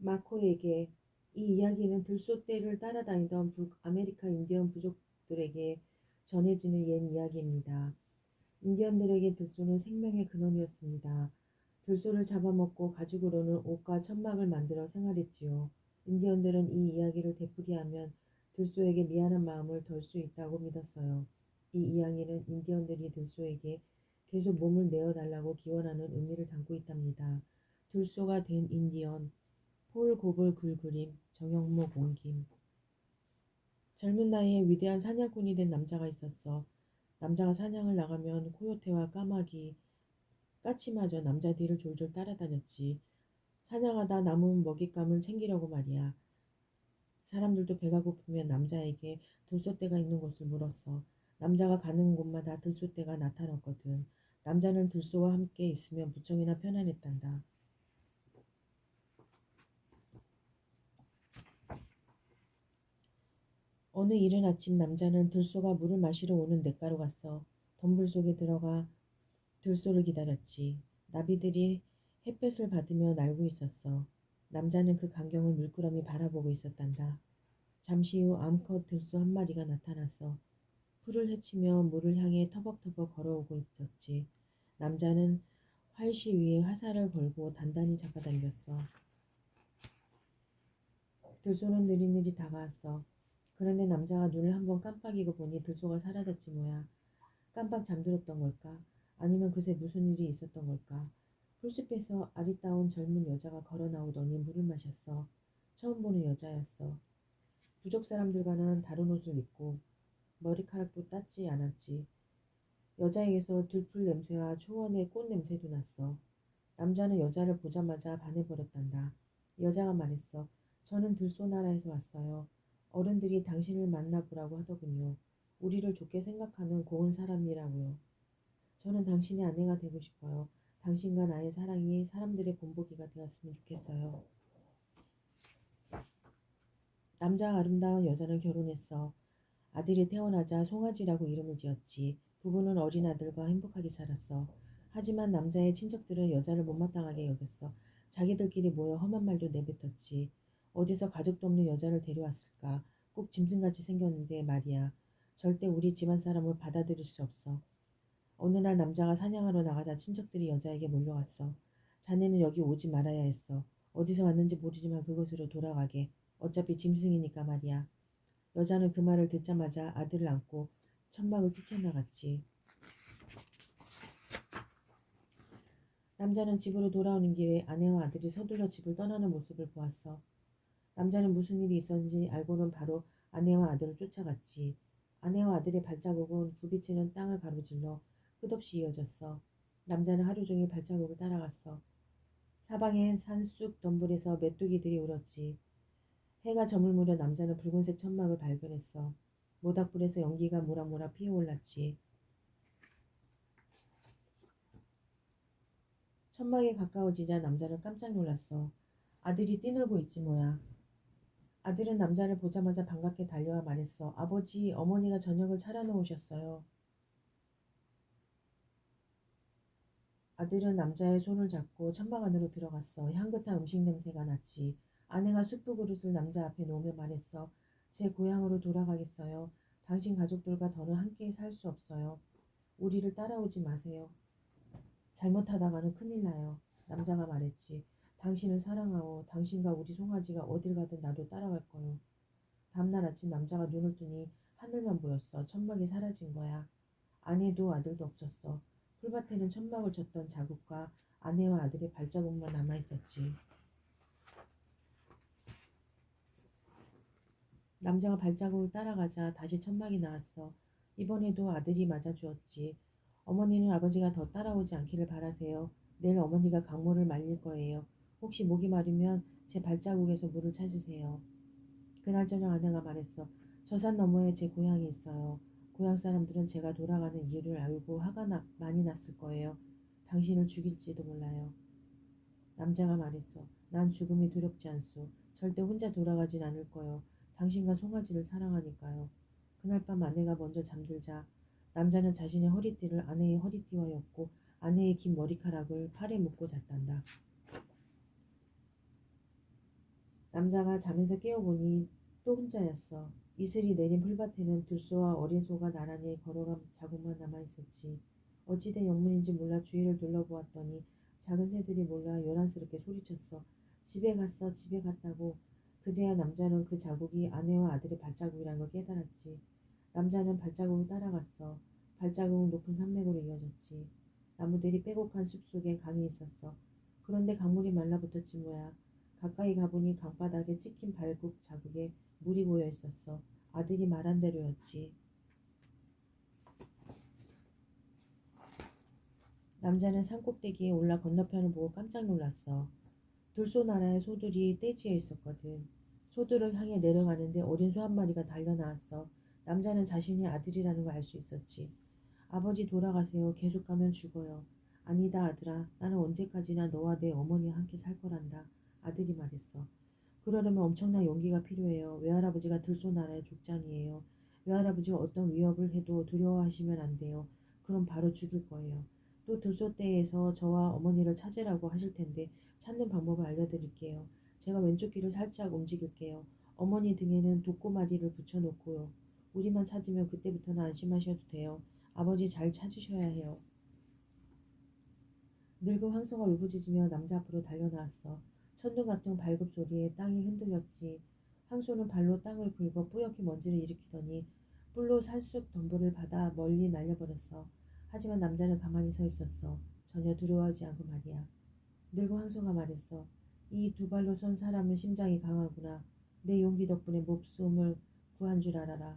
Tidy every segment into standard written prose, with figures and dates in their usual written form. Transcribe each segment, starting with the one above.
마코에게 이 이야기는 들소 떼를 따라다니던 북아메리카 인디언 부족들에게 전해지는 옛 이야기입니다. 인디언들에게 들소는 생명의 근원이었습니다. 들소를 잡아먹고 가죽으로는 옷과 천막을 만들어 생활했지요. 인디언들은 이 이야기를 되풀이하면 들소에게 미안한 마음을 덜 수 있다고 믿었어요. 이 이야기는 인디언들이 들소에게 계속 몸을 내어달라고 기원하는 의미를 담고 있답니다. 들소가 된 인디언 폴 고블 글그림 정형목 옹김 젊은 나이에 위대한 사냥꾼이 된 남자가 있었어. 남자가 사냥을 나가면 코요테와 까마귀, 까치마저 남자 뒤를 졸졸 따라다녔지. 사냥하다 남은 먹잇감을 챙기려고 말이야. 사람들도 배가 고프면 남자에게 들소떼가 있는 곳을 물었어. 남자가 가는 곳마다 들소떼가 나타났거든. 남자는 들소와 함께 있으면 무척이나 편안했단다. 어느 이른 아침 남자는 들소가 물을 마시러 오는 냇가로 갔어. 덤불 속에 들어가 들소를 기다렸지. 나비들이 햇볕을 받으며 날고 있었어. 남자는 그 광경을 물끄러미 바라보고 있었단다. 잠시 후 암컷 들소 한 마리가 나타났어. 풀을 헤치며 물을 향해 터벅터벅 걸어오고 있었지. 남자는 활시 위에 화살을 걸고 단단히 잡아당겼어. 들소는 느릿느릿 다가왔어. 그런데 남자가 눈을 한번 깜빡이고 보니 들소가 사라졌지 뭐야. 깜빡 잠들었던 걸까? 아니면 그새 무슨 일이 있었던 걸까? 풀숲에서 아리따운 젊은 여자가 걸어 나오더니 물을 마셨어. 처음 보는 여자였어. 부족 사람들과는 다른 옷을 입고 머리카락도 땄지 않았지. 여자에게서 들풀 냄새와 초원의 꽃 냄새도 났어. 남자는 여자를 보자마자 반해버렸단다. 여자가 말했어. 저는 들소나라에서 왔어요. 어른들이 당신을 만나보라고 하더군요. 우리를 좋게 생각하는 고운 사람이라고요. 저는 당신의 아내가 되고 싶어요. 당신과 나의 사랑이 사람들의 본보기가 되었으면 좋겠어요. 남자와 아름다운 여자는 결혼했어. 아들이 태어나자 송아지라고 이름을 지었지. 부부는 어린 아들과 행복하게 살았어. 하지만 남자의 친척들은 여자를 못마땅하게 여겼어. 자기들끼리 모여 험한 말도 내뱉었지. 어디서 가족도 없는 여자를 데려왔을까? 꼭 짐승같이 생겼는데 말이야. 절대 우리 집안 사람을 받아들일 수 없어. 어느 날 남자가 사냥하러 나가자 친척들이 여자에게 몰려왔어. 자네는 여기 오지 말아야 했어. 어디서 왔는지 모르지만 그곳으로 돌아가게. 어차피 짐승이니까 말이야. 여자는 그 말을 듣자마자 아들을 안고 천막을 뛰쳐나갔지. 남자는 집으로 돌아오는 길에 아내와 아들이 서둘러 집을 떠나는 모습을 보았어. 남자는 무슨 일이 있었는지 알고는 바로 아내와 아들을 쫓아갔지. 아내와 아들의 발자국은 굴비치는 땅을 가로질러 끝없이 이어졌어. 남자는 하루 종일 발자국을 따라갔어. 사방의 산쑥 덤불에서 메뚜기들이 울었지. 해가 저물 무렵 남자는 붉은색 천막을 발견했어. 모닥불에서 연기가 모락모락 피어올랐지. 천막에 가까워지자 남자는 깜짝 놀랐어. 아들이 뛰놀고 있지 뭐야. 아들은 남자를 보자마자 반갑게 달려와 말했어. 아버지, 어머니가 저녁을 차려놓으셨어요. 아들은 남자의 손을 잡고 천막 안으로 들어갔어. 향긋한 음식 냄새가 났지. 아내가 수프 그릇을 남자 앞에 놓으며 말했어. 제 고향으로 돌아가겠어요. 당신 가족들과 더는 함께 살 수 없어요. 우리를 따라오지 마세요. 잘못하다가는 큰일 나요. 남자가 말했지. 당신을 사랑하오. 당신과 우리 송아지가 어딜 가든 나도 따라갈 거요. 다음날 아침 남자가 눈을 뜨니 하늘만 보였어. 천막이 사라진 거야. 아내도 아들도 없었어. 풀밭에는 천막을 쳤던 자국과 아내와 아들의 발자국만 남아있었지. 남자가 발자국을 따라가자 다시 천막이 나왔어. 이번에도 아들이 맞아주었지. 어머니는 아버지가 더 따라오지 않기를 바라세요. 내일 어머니가 강물을 말릴 거예요. 혹시 목이 마르면 제 발자국에서 물을 찾으세요. 그날 저녁 아내가 말했어. 저 산 너머에 제 고향이 있어요. 고향 사람들은 제가 돌아가는 이유를 알고 많이 났을 거예요. 당신을 죽일지도 몰라요. 남자가 말했어. 난 죽음이 두렵지 않소. 절대 혼자 돌아가진 않을 거요. 당신과 송아지를 사랑하니까요. 그날 밤 아내가 먼저 잠들자 남자는 자신의 허리띠를 아내의 허리띠와 엮고 아내의 긴 머리카락을 팔에 묶고 잤단다. 남자가 잠에서 깨어보니 또 혼자였어. 이슬이 내린 풀밭에는 들소와 어린 소가 나란히 걸어간 자국만 남아있었지. 어찌된 영문인지 몰라 주위를 둘러보았더니 작은 새들이 몰라 요란스럽게 소리쳤어. 집에 갔어, 집에 갔다고. 그제야 남자는 그 자국이 아내와 아들의 발자국이라는 걸 깨달았지. 남자는 발자국을 따라갔어. 발자국은 높은 산맥으로 이어졌지. 나무들이 빼곡한 숲속에 강이 있었어. 그런데 강물이 말라붙었지 뭐야. 가까이 가보니 강바닥에 찍힌 발굽 자국에 물이 고여 있었어. 아들이 말한 대로였지. 남자는 산꼭대기에 올라 건너편을 보고 깜짝 놀랐어. 들소 나라의 소들이 떼지어 있었거든. 소들을 향해 내려가는데 어린 소 한 마리가 달려나왔어. 남자는 자신이 아들이라는 걸 알 수 있었지. 아버지 돌아가세요. 계속 가면 죽어요. 아니다 아들아. 나는 언제까지나 너와 내 어머니와 함께 살 거란다. 아들이 말했어. 그러려면 엄청난 용기가 필요해요. 외할아버지가 들소나라의 족장이에요. 외할아버지가 어떤 위협을 해도 두려워하시면 안 돼요. 그럼 바로 죽일 거예요. 또 들소떼에서 저와 어머니를 찾으라고 하실 텐데 찾는 방법을 알려드릴게요. 제가 왼쪽 귀를 살짝 움직일게요. 어머니 등에는 독고마리를 붙여놓고요. 우리만 찾으면 그때부터는 안심하셔도 돼요. 아버지 잘 찾으셔야 해요. 늙은 황소가 울부짖으며 남자 앞으로 달려나왔어. 천둥 같은 발굽 소리에 땅이 흔들렸지. 황소는 발로 땅을 긁어 뿌옇게 먼지를 일으키더니 뿔로 산속 덤불을 받아 멀리 날려버렸어. 하지만 남자는 가만히 서 있었어. 전혀 두려워하지 않고 말이야. 늙은 황소가 말했어. 이 두 발로 선 사람은 심장이 강하구나. 내 용기 덕분에 목숨을 구한 줄 알아라.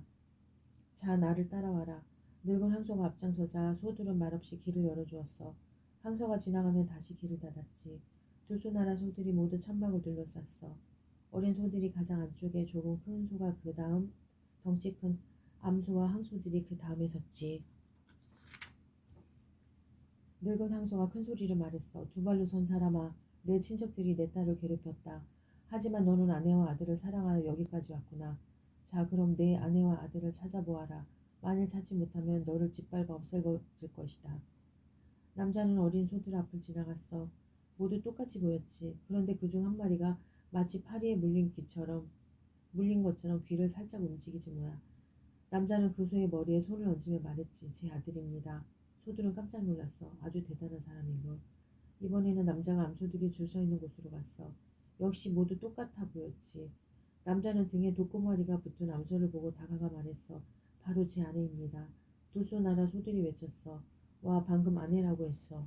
자, 나를 따라와라. 늙은 황소가 앞장서자 소들은 말없이 길을 열어주었어. 황소가 지나가면 다시 길을 닫았지. 두 소나라 소들이 모두 천막을 둘러쌌어. 어린 소들이 가장 안쪽에 조금 큰 소가 그 다음, 덩치 큰 암소와 항소들이 그 다음에 섰지. 늙은 황소가 큰 소리로 말했어. 두 발로 선 사람아, 내 친척들이 내 딸을 괴롭혔다. 하지만 너는 아내와 아들을 사랑하여 여기까지 왔구나. 자, 그럼 내 아내와 아들을 찾아보아라. 만일 찾지 못하면 너를 짓밟아 없애버릴 것이다. 남자는 어린 소들 앞을 지나갔어. 모두 똑같이 보였지. 그런데 그중 한 마리가 마치 파리에 물린 것처럼 귀를 살짝 움직이지 뭐야. 남자는 그 소의 머리에 손을 얹으며 말했지. 제 아들입니다. 소들은 깜짝 놀랐어. 아주 대단한 사람이고. 이번에는 남자가 암소들이 줄 서 있는 곳으로 갔어. 역시 모두 똑같아 보였지. 남자는 등에 독고마리가 붙은 암소를 보고 다가가 말했어. 바로 제 아내입니다. 두소나라 소들이 외쳤어. 와, 방금 아내라고 했어.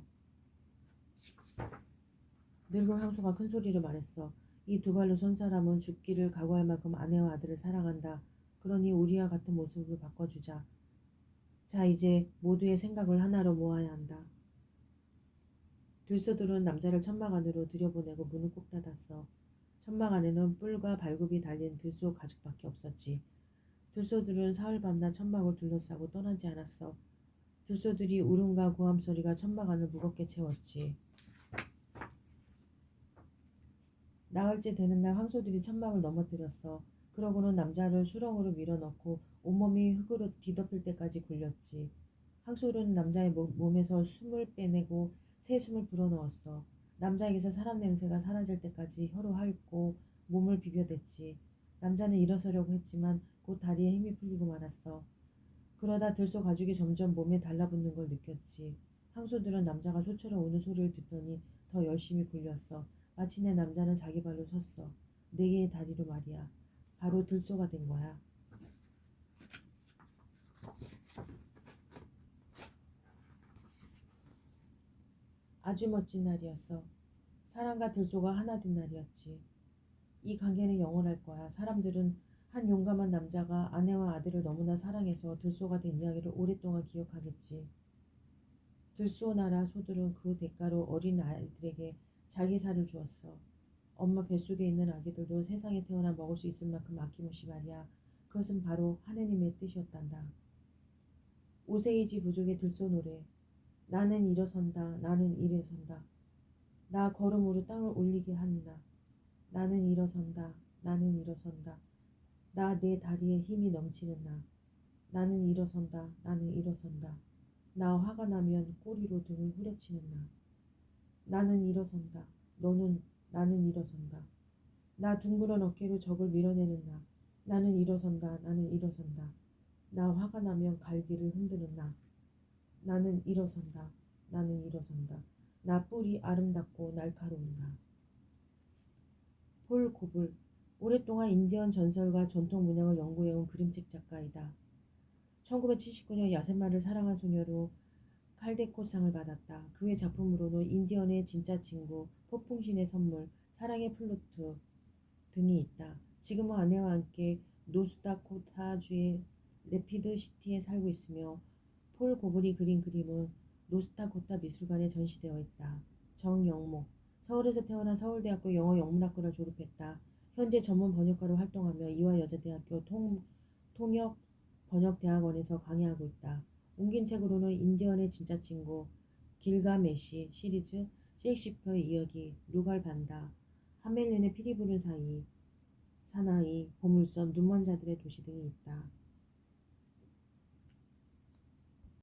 늙은 황소가 큰 소리로 말했어. 이 두 발로 선 사람은 죽기를 각오할 만큼 아내와 아들을 사랑한다. 그러니 우리와 같은 모습을 바꿔주자. 자, 이제 모두의 생각을 하나로 모아야 한다. 들소들은 남자를 천막 안으로 들여보내고 문을 꼭 닫았어. 천막 안에는 뿔과 발굽이 달린 들소 가죽밖에 없었지. 들소들은 사흘 밤낮 천막을 둘러싸고 떠나지 않았어. 들소들이 울음과 고함 소리가 천막 안을 무겁게 채웠지. 나흘째 되는 날 황소들이 천막을 넘어뜨렸어. 그러고는 남자를 수렁으로 밀어넣고 온몸이 흙으로 뒤덮일 때까지 굴렸지. 황소는 남자의 몸에서 숨을 빼내고 새 숨을 불어넣었어. 남자에게서 사람 냄새가 사라질 때까지 혀로 핥고 몸을 비벼댔지. 남자는 일어서려고 했지만 곧 다리에 힘이 풀리고 말았어. 그러다 들소 가죽이 점점 몸에 달라붙는 걸 느꼈지. 황소들은 남자가 소처럼 우는 소리를 듣더니 더 열심히 굴렸어. 마침내 남자는 자기 발로 섰어. 네 개의 다리로 말이야. 바로 들소가 된 거야. 아주 멋진 날이었어. 사람과 들소가 하나 된 날이었지. 이 관계는 영원할 거야. 사람들은 한 용감한 남자가 아내와 아들을 너무나 사랑해서 들소가 된 이야기를 오랫동안 기억하겠지. 들소 나라 소들은 그 대가로 어린 아이들에게 자기 살을 주었어. 엄마 뱃속에 있는 아기들도 세상에 태어나 먹을 수 있을 만큼 아낌없이 말이야. 그것은 바로 하느님의 뜻이었단다. 오세이지 부족의 들소 노래. 나는 일어선다. 나는 일어선다. 나 걸음으로 땅을 울리게 하느나. 나는 일어선다. 나는 일어선다. 나 내 다리에 힘이 넘치는 나. 나는 일어선다. 나는 일어선다. 나 화가 나면 꼬리로 등을 후려치는 나. 나는 일어선다. 나는 일어선다. 나 둥그런 어깨로 적을 밀어내는 나. 나는 일어선다. 나는 일어선다. 나 화가 나면 갈기를 흔드는 나. 나는 일어선다. 나는 일어선다. 나 뿔이 아름답고 날카로운 나. 폴 고블. 오랫동안 인디언 전설과 전통 문양을 연구해온 그림책 작가이다. 1979년 야생마를 사랑한 소녀로 칼데코상을 받았다. 그의 작품으로는 인디언의 진짜 친구, 폭풍신의 선물, 사랑의 플루트 등이 있다. 지금은 아내와 함께 노스다코타주의 레피드 시티에 살고 있으며 폴 고블이 그린 그림은 노스다코타 미술관에 전시되어 있다. 정영목. 서울에서 태어나 서울대학교 영어영문학과를 졸업했다. 현재 전문 번역가로 활동하며 이화여자대학교 통역 번역대학원에서 강의하고 있다. 옮긴 책으로는 인디언의 진짜 친구, 길가메시 시리즈, 셰익스피어의 이야기, 루갈 반다, 하멜린의 피리 부는 사나이, 보물섬, 눈먼 자들의 도시 등이 있다.